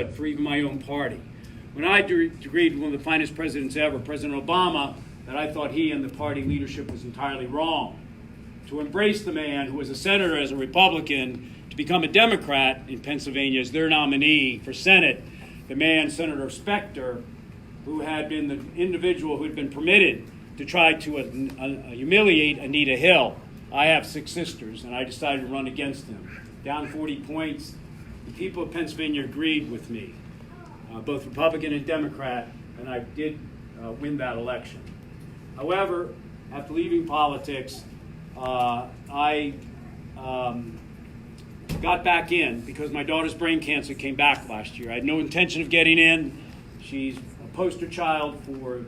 good for even my own party. When I agreed with one of the finest presidents ever, President Obama, that I thought he and the party leadership was entirely wrong. To embrace the man who was a senator as a Republican to become a Democrat in Pennsylvania as their nominee for Senate, the man, Senator Specter, who had been the individual who had been permitted to try to humiliate Anita Hill. I have 6 sisters, and I decided to run against him. Down 40 points. The people of Pennsylvania agreed with me, both Republican and Democrat, and I did win that election. However, after leaving politics, I got back in because my daughter's brain cancer came back last year. I had no intention of getting in. She's a poster child for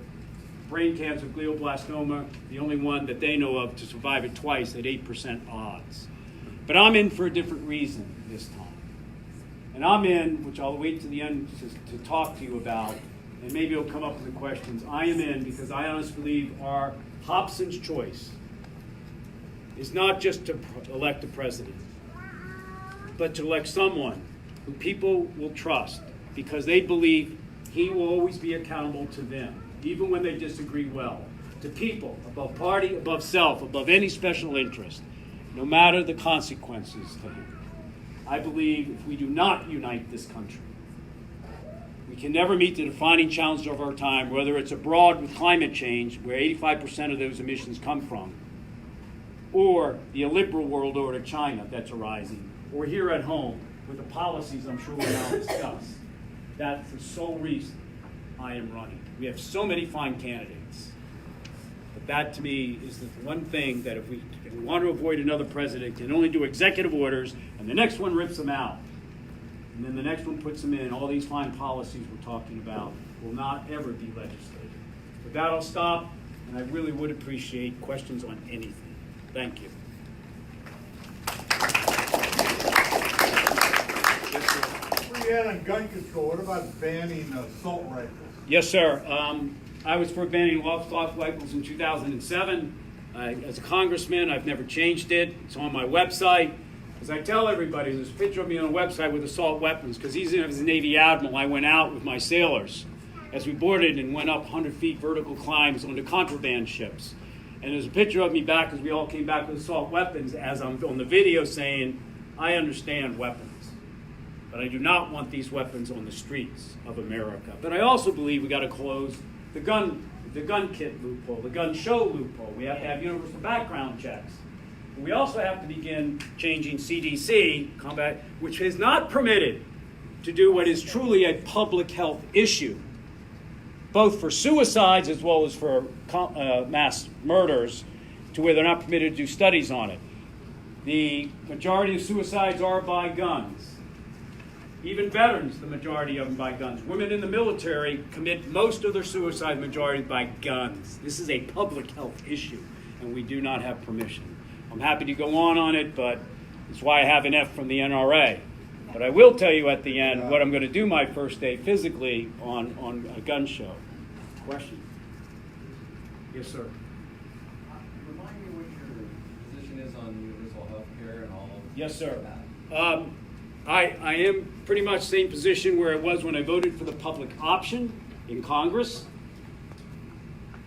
brain cancer, glioblastoma, the only one that they know of to survive it twice at 8% odds. But I'm in for a different reason this time. And I'm in, which I'll wait to the end to talk to you about, and maybe it'll come up with the questions. I am in because I honestly believe our Hobson's choice is not just to elect a president, but to elect someone who people will trust because they believe he will always be accountable to them, even when they disagree well, to people, above party, above self, above any special interest, no matter the consequences to him. I believe if we do not unite this country, we can never meet the defining challenge of our time, whether it's abroad with climate change, where 85% of those emissions come from, or the illiberal world order to China that's arising, or here at home with the policies I'm sure we'll now discuss. That's the sole reason I am running. We have so many fine candidates. But that, to me, is the one thing that if we want to avoid another president, can only do executive orders, and the next one rips them out. And then the next one puts them in. All these fine policies we're talking about will not ever be legislated. With that, I'll stop, and I really would appreciate questions on anything. Thank you. What you had on gun control, what about banning assault rifles? Yes, sir. I was for banning assault rifles in 2007. As a congressman, I've never changed it. It's on my website. As I tell everybody, there's a picture of me on a website with assault weapons, because even as a Navy admiral, I went out with my sailors as we boarded and went up 100 feet vertical climbs onto contraband ships. And there's a picture of me back as we all came back with assault weapons, as I'm on the video saying, I understand weapons, but I do not want these weapons on the streets of America. But I also believe we got to close the gun kit loophole, the gun show loophole. We have to have universal background checks. We also have to begin changing CDC combat, which is not permitted to do what is truly a public health issue, both for suicides as well as for mass murders, to where they're not permitted to do studies on it. The majority of suicides are by guns. Even veterans, the majority of them by guns. Women in the military commit most of their suicide majority by guns. This is a public health issue, and we do not have permission. I'm happy to go on it, but it's why I have an F from the NRA. But I will tell you at the end what I'm going to do my first day physically on a gun show. Question? Yes, sir. Remind me what your position is on universal health care and all of Yes, sir. that. I am pretty much the same position where it was when I voted for the public option in Congress.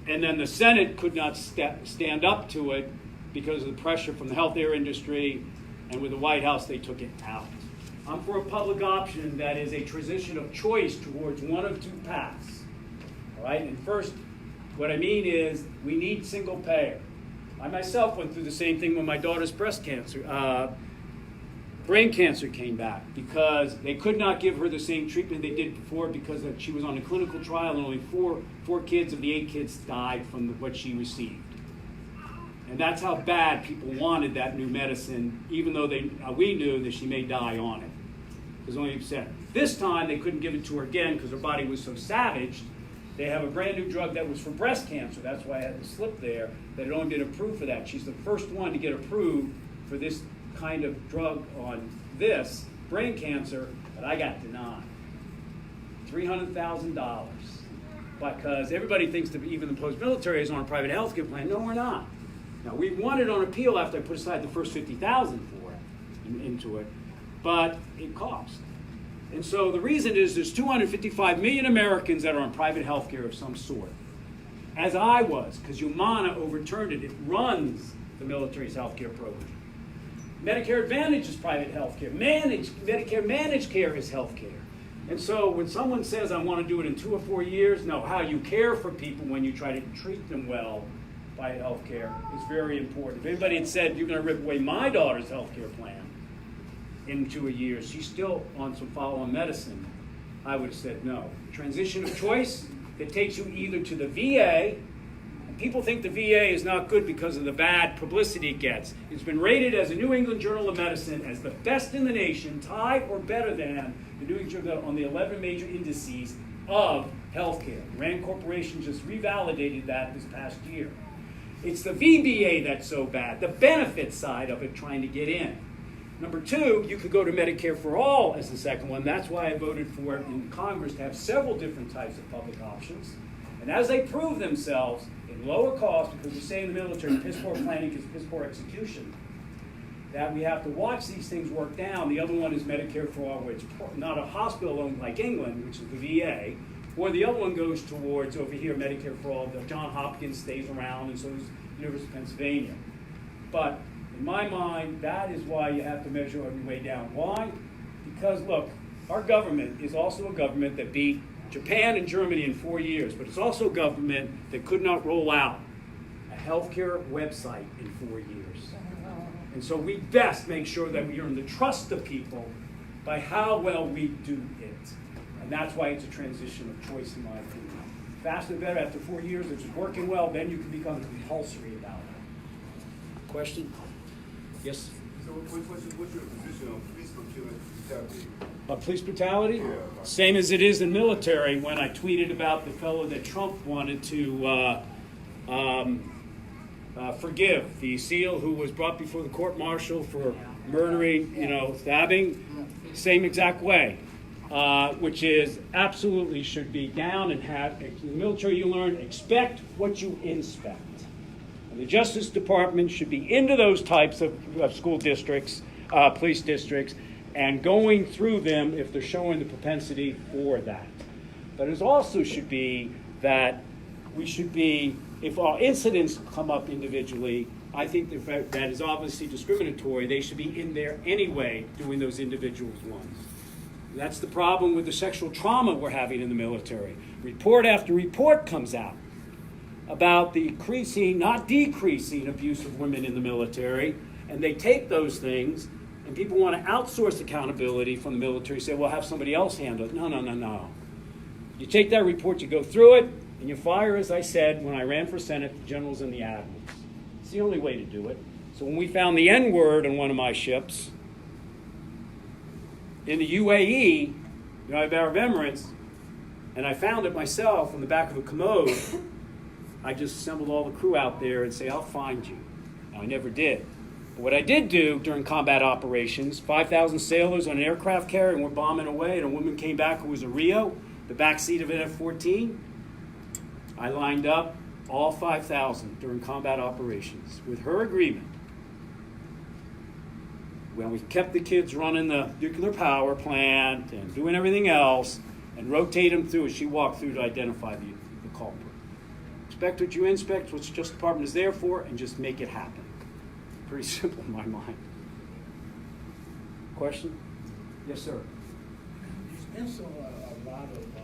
And then the Senate could not stand up to it because of the pressure from the healthcare industry, and with the White House, they took it out. I'm for a public option that is a transition of choice towards one of two paths. All right, and first, what I mean is we need single payer. I myself went through the same thing when my daughter's brain cancer came back, because they could not give her the same treatment they did before, because she was on a clinical trial and only four kids of the 8 kids died from what she received. And that's how bad people wanted that new medicine, even though we knew that she may die on it. It was only upset. This time they couldn't give it to her again because her body was so savaged. They have a brand new drug that was for breast cancer. That's why I had the slip there, that had only been approved for that. She's the first one to get approved for this kind of drug on this brain cancer, but I got denied. $300,000. Because everybody thinks that even the post-military is on a private health care plan. No, we're not. Now, we won it on appeal after I put aside the first $50,000 for it, into it, but it cost. And so the reason is there's 255 million Americans that are on private health care of some sort. As I was, because Humana overturned it. It runs the military's health care program. Medicare Advantage is private health care. Medicare Managed Care is health care. And so when someone says, I want to do it in 2 or 4 years, no, how you care for people when you try to treat them well by health care is very important. If anybody had said, you're going to rip away my daughter's health care plan in 2 years, she's still on some follow-on medicine, I would have said no. Transition of choice that takes you either to the VA, and people think the VA is not good because of the bad publicity it gets. It's been rated as a New England Journal of Medicine as the best in the nation, tied or better than the New England Journal on the 11 major indices of healthcare. Rand Corporation just revalidated that this past year. It's the VBA that's so bad, the benefit side of it trying to get in. Number 2, you could go to Medicare for All as the second one. That's why I voted for it in Congress to have several different types of public options. And as they prove themselves in lower cost, because we say in the military, piss poor planning is piss poor execution, that we have to watch these things work down. The other one is Medicare for All, where it's not a hospital owned like England, which is the VA, or the other one goes towards, over here, Medicare for All. Johns Hopkins stays around, and so does University of Pennsylvania. But in my mind, that is why you have to measure on your way down. Why? Because, look, our government is also a government that beat Japan and Germany in 4 years, but it's also a government that could not roll out a healthcare website in 4 years. And so we best make sure that we earn the trust of people by how well we do it. And that's why it's a transition of choice, in my opinion. Faster and better. After 4 years, if it's working well, then you can become compulsory about it. Question? Yes? So what's your position on police brutality? Police brutality? Yeah. Same as it is in military. When I tweeted about the fellow that Trump wanted to forgive, the SEAL who was brought before the court-martial for murdering, stabbing, same exact way, which is absolutely should be down and have, in the military you learn, expect what you inspect. And the Justice Department should be into those types of school districts, police districts, and going through them if they're showing the propensity for that. But it also should be that we should be, if our incidents come up individually, I think that is obviously discriminatory. They should be in there anyway doing those individuals ones. That's the problem with the sexual trauma we're having in the military. Report after report comes out about the increasing, not decreasing, abuse of women in the military, and they take those things, and people want to outsource accountability from the military, say, well, have somebody else handle it. No. You take that report, you go through it, and you fire, as I said, when I ran for Senate, the generals and the admirals. It's the only way to do it. So when we found the N-word on one of my ships, in the UAE, United Arab Emirates, and I found it myself on the back of a commode, I just assembled all the crew out there and say, I'll find you. Now, I never did. But what I did do during combat operations, 5,000 sailors on an aircraft carrier, and we're bombing away, and a woman came back who was a Rio, the back seat of an F-14. I lined up all 5,000 during combat operations with her agreement. When we kept the kids running the nuclear power plant and doing everything else and rotate them through as she walked through to identify the culprit. Expect what you inspect, what the Justice Department is there for, and just make it happen. Pretty simple in my mind. Question? Yes, sir. There's been a lot of